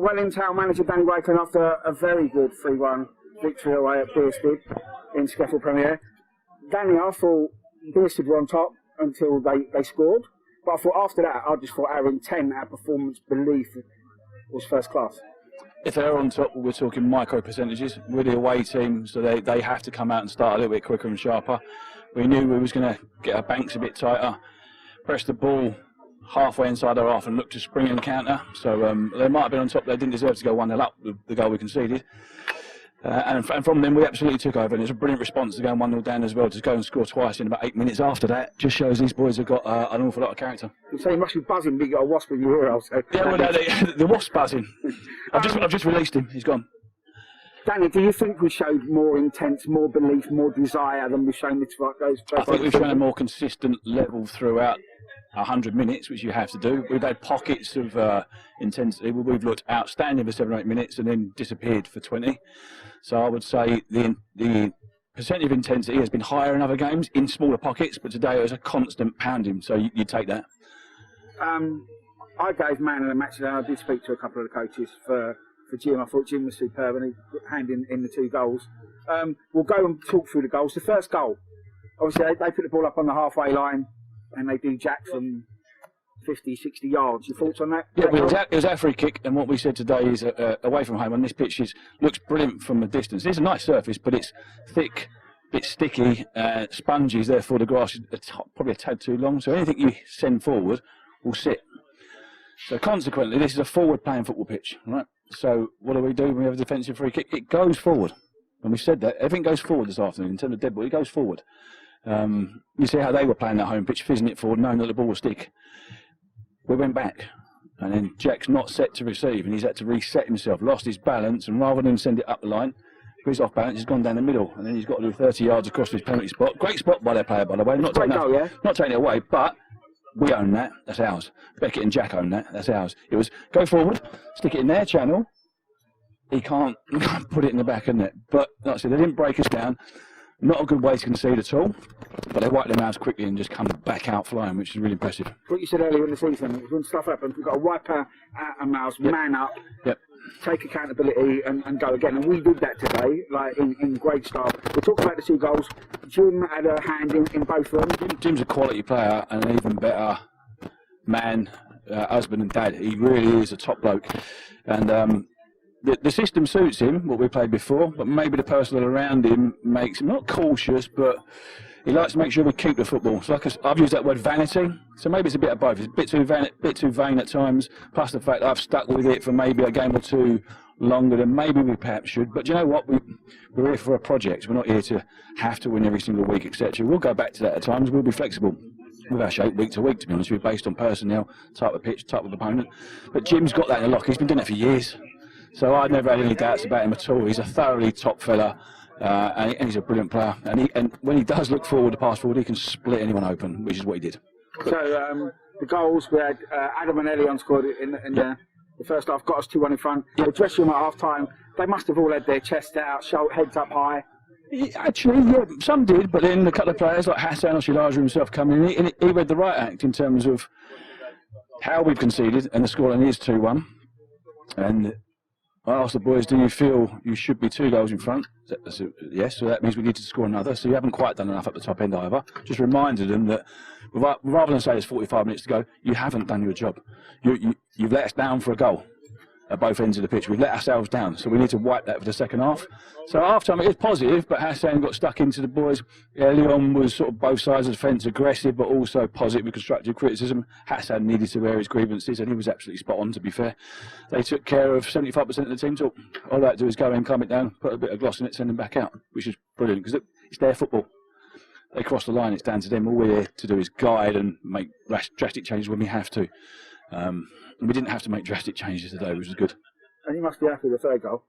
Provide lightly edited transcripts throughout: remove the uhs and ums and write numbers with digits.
Wellington manager Danny Wakeling, after a very good 3-1 victory away at Bearsted in SCEFL Premier. Danny, I thought Bearsted were on top until they scored, but I thought after that, I just thought our intent, our performance belief was first class. If they're on top, we're talking micro percentages. We're the away team, so they have to come out and start a little bit quicker and sharper. We knew we was going to get our banks a bit tighter, press the ball halfway inside our half and look to spring and counter. So they might have been on top. They didn't deserve to go 1-0 up with the goal we conceded. And from them, we absolutely took over. And it was a brilliant response to going 1-0 down as well. To go and score twice in about 8 minutes after that just shows these boys have got an awful lot of character. So you must be buzzing, but you got a wasp in your ear also. Yeah, well, the wasp's buzzing. I've just released him. He's gone. Danny, do you think we showed more intent, more belief, more desire than we've shown those? I think we've shown a more consistent level throughout 100 minutes, which you have to do. We've had pockets of intensity. We've looked outstanding for 7 or 8 minutes and then disappeared for 20. So I would say the percentage of intensity has been higher in other games in smaller pockets, but today it was a constant pounding. So you take that. I gave man of the match today. I did speak to a couple of the coaches for Jim. I thought Jim was superb and he put hand in the 2 goals. We'll go and talk through the goals. The first goal, obviously they put the ball up on the halfway line and they do jack from 50, 60 yards. Your thoughts on that? Yeah, it was our free kick, and what we said today is away from home on this pitch looks brilliant from a distance. It's a nice surface, but it's thick, a bit sticky, spongy, therefore the grass is probably a tad too long, so anything you send forward will sit. So consequently, this is a forward-playing football pitch, right? So what do? When we have a defensive free kick? It goes forward. And we said that. Everything goes forward this afternoon in terms of dead ball. It goes forward. You see how they were playing that home pitch, fizzing it forward, knowing that the ball will stick. We went back. And then Jack's not set to receive, and he's had to reset himself, lost his balance, and rather than send it up the line, he's off balance, he's gone down the middle, and then he's got to do 30 yards across his penalty spot. Great spot by their player, by the way. Not taking it away, but we own that. That's ours. Beckett and Jack own that. That's ours. It was go forward, stick it in their channel. He can't put it in the back of the net. But like I said, they didn't break us down. Not a good way to concede at all. But they wiped their mouths quickly and just come back out flying, which is really impressive. What you said earlier in the season, when stuff happens, we've got to wipe our mouths, man up, take accountability and go again. And we did that today, like in great style. We'll talk about the 2 goals. Jim had a hand in both of them. Jim's a quality player and an even better man, husband and dad. He really is a top bloke. And the system suits him, what we played before, but maybe the personnel around him makes him not cautious, but he likes to make sure we keep the football. So I've used that word vanity, so maybe it's a bit of both. It's a bit too vain at times, plus the fact that I've stuck with it for maybe a game or 2 longer than maybe we perhaps should. But you know what? We're here for a project. We're not here to have to win every single week, etc. We'll go back to that at times. We'll be flexible with our shape week to week, to be honest with you, based on personnel, type of pitch, type of opponent. But Jim's got that in the lock. He's been doing it for years. So I've never had any doubts about him at all. He's a thoroughly top fella, and he's a brilliant player. And when he does look forward, to pass forward, he can split anyone open, which is what he did. So the goals, we had Adam and Elion scored in the first half, got us 2-1 in front. The dressing room at half time, they must have all had their chests out, heads up high. Actually, yeah, some did, but then a couple of players like Hassan Oshilaja himself coming in, he read the right act in terms of how we've conceded, and the scoreline is 2-1. And I asked the boys, do you feel you should be 2 goals in front? Yes, so that means we need to score another. So you haven't quite done enough at the top end either. Just reminded them that rather than say there's 45 minutes to go, you haven't done your job. You've let us down for a goal at both ends of the pitch. We've let ourselves down, so we need to wipe that for the second half. So half time it is positive, but Hassan got stuck into the boys. Leon was sort of both sides of the fence, aggressive, but also positive with constructive criticism. Hassan needed to air his grievances, and he was absolutely spot on, to be fair. They took care of 75% of the team talk. All they had to do is go in, calm it down, put a bit of gloss in it, send them back out, which is brilliant, because it's their football. They cross the line, it's down to them. All we're here to do is guide and make drastic changes when we have to. We didn't have to make drastic changes today, which was good. And you must be happy with the 3rd goal.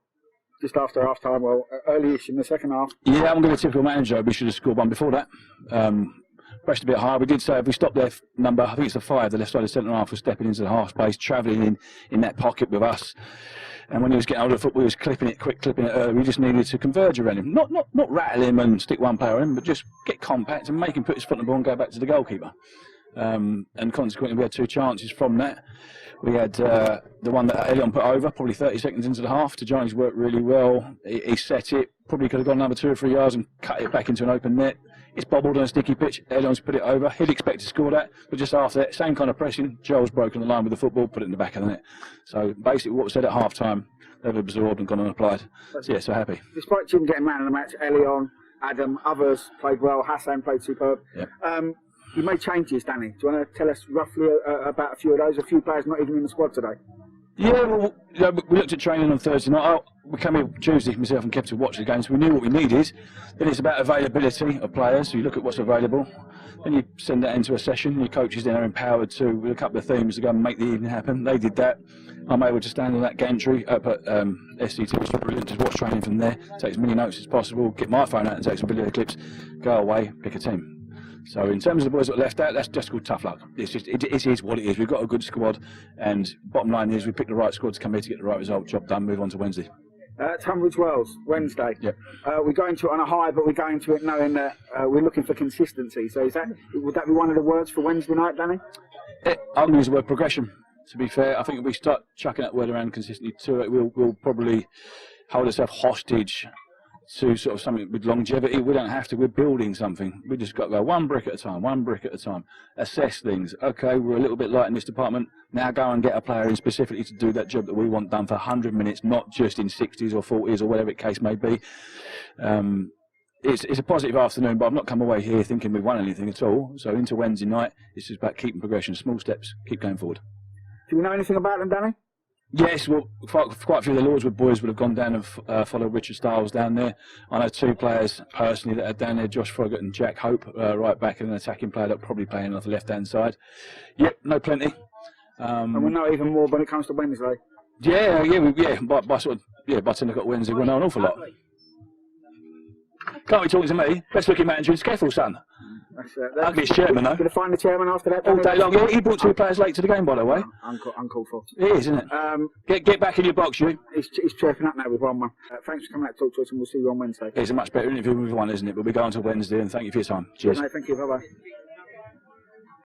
Just after half time, well, early-ish in the second half. Yeah, I'm going to be a typical manager. We should have scored 1 before that. Pressed a bit higher. We did say if we stopped their number, I think it's the 5, the left side of centre half, was stepping into the half space, travelling in that pocket with us. And when he was getting hold of the football, he was clipping it quick, clipping it early. We just needed to converge around him. Not rattle him and stick one player in, but just get compact and make him put his foot on the ball and go back to the goalkeeper. and consequently we had 2 chances from that. We had the one that Elion put over, probably 30 seconds into the half. Tijani's worked really well. He set it, probably could have gone another 2 or 3 yards and cut it back into an open net. It's bobbled on a sticky pitch. Elion's put it over. He'd expect to score that, but just after that, same kind of pressing. Joel's broken the line with the football, put it in the back of the net. So basically, what was said at half time, they've absorbed and gone and applied. So yeah, so happy. Despite Jim getting man of the match, Elion, Adam, others played well. Hassan played superb. Yep. You made changes, Danny. Do you want to tell us roughly about a few of those? A few players not even in the squad today. Yeah, well, you know, we looked at training on Thursday night. We came here Tuesday, myself and Kev, to watch the game, so we knew what we needed. Then it's about availability of players, so you look at what's available. Then you send that into a session. Your coaches then are empowered to, with a couple of themes, to go and make the evening happen. They did that. I'm able to stand on that gantry up at SCEFL, which is brilliant, just watch training from there, take as many notes as possible, get my phone out and take some video clips, go away, pick a team. So in terms of the boys that are left out, that's just called tough luck. It's just, it is what it is. We've got a good squad, and bottom line is we picked the right squad to come here to get the right result. Job done, move on to Wednesday. Tunbridge Wells, Wednesday. Yep. We go into it on a high, but we go into it knowing that we're looking for consistency. So would that be one of the words for Wednesday night, Danny? I'm going to use the word progression. To be fair, I think if we start chucking that word around consistently to it, we'll probably hold ourselves hostage to sort of something with longevity. We don't have to. We're building something. We just got to go one brick at a time, one brick at a time. Assess things. Okay, we're a little bit light in this department. Now go and get a player in specifically to do that job that we want done for 100 minutes, not just in 60s or 40s or whatever the case may be. It's a positive afternoon, but I've not come away here thinking we've won anything at all. So into Wednesday night, it's just about keeping progression, small steps, keep going forward. Do we know anything about them, Danny? Yes, well, quite a few of the Lordswood boys would have gone down and followed Richard Stiles down there. I know 2 players personally that are down there, Josh Froggatt and Jack Hope, right back, and an attacking player that probably playing off the left-hand side. Yep, no plenty. And we'll know even more when it comes to Wednesday. Yeah, by 10 o'clock Wednesday, we'll know an awful lot. Can't be talking to me. Best looking manager in SCEFL, son. That's Ugliest chairman, though. Going to find the chairman after that? All day long. Yeah, he brought 2 players late to the game, by the way. Uncalled for. It is, isn't it? Get back in your box, you. He's chirping up now with 1-1. Thanks for coming out to talk to us, and we'll see you on Wednesday. It's a much better interview with 1, isn't it? But we go on to Wednesday, and thank you for your time. Cheers. Good night, thank you. Bye-bye.